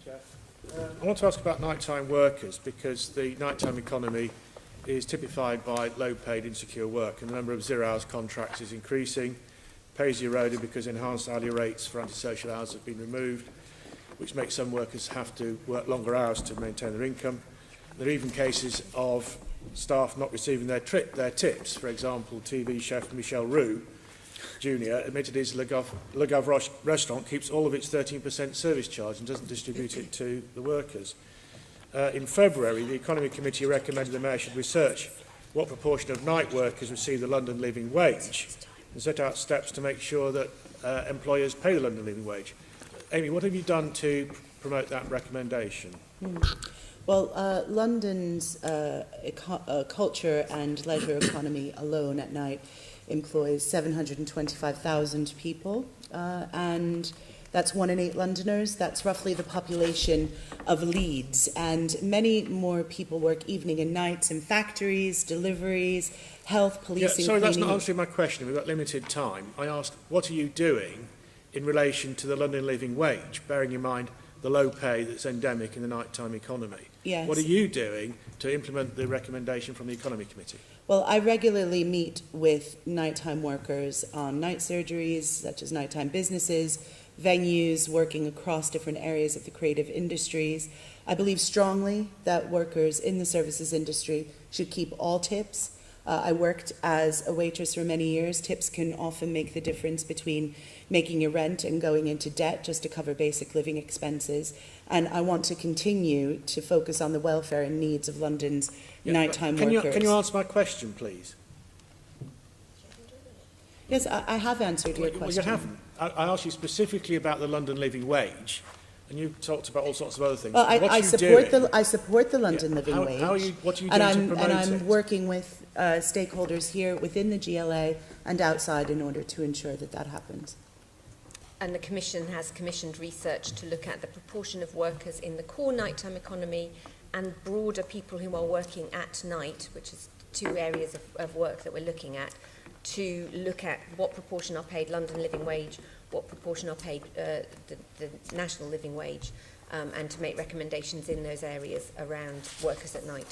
I want to ask about nighttime workers because the nighttime economy is typified by low-paid, insecure work, and the number of zero-hours contracts is increasing. Pay is eroded because enhanced hourly rates for antisocial hours have been removed, which makes some workers have to work longer hours to maintain their income. There are even cases of staff not receiving their tips. For example, TV chef Michel Roux Jr. admitted his Le Gavre restaurant keeps all of its 13% service charge and doesn't distribute it to the workers. In February, the Economy Committee recommended the Mayor should research what proportion of night workers receive the London living wage and set out steps to make sure that employers pay the London living wage. Amy, what have you done to promote that recommendation? Well, London's culture and leisure economy alone at night employs 725,000 people, and that's 1 in 8 Londoners. That's roughly the population of Leeds, and many more people work evening and nights in factories, deliveries, health, policing, sorry, cleaning. that's not answering my question. We've got limited time. I asked, what are you doing in relation to the London living wage, bearing in mind the low pay that's endemic in the nighttime economy? Yes. What are you doing to implement the recommendation from the Economy Committee? Well, I regularly meet with nighttime workers on night surgeries, such as nighttime businesses, venues, working across different areas of the creative industries. I believe strongly that workers in the services industry should keep all tips. I worked as a waitress for many years. Tips can often make the difference between making your rent and going into debt just to cover basic living expenses. And I want to continue to focus on the welfare and needs of London's nighttime workers. Can you answer my question, please? Yes, I have answered your question. Well, you haven't. I asked you specifically about the London living wage, and you talked about all sorts of other things. Well, I support the London living wage. What are you doing to promote it? And I'm working with stakeholders here within the GLA and outside in order to ensure that that happens. And the Commission has commissioned research to look at the proportion of workers in the core nighttime economy and broader people who are working at night, which is 2 areas of work that we're looking at, to look at what proportion are paid London living wage, what proportion are paid the national living wage, and to make recommendations in those areas around workers at night.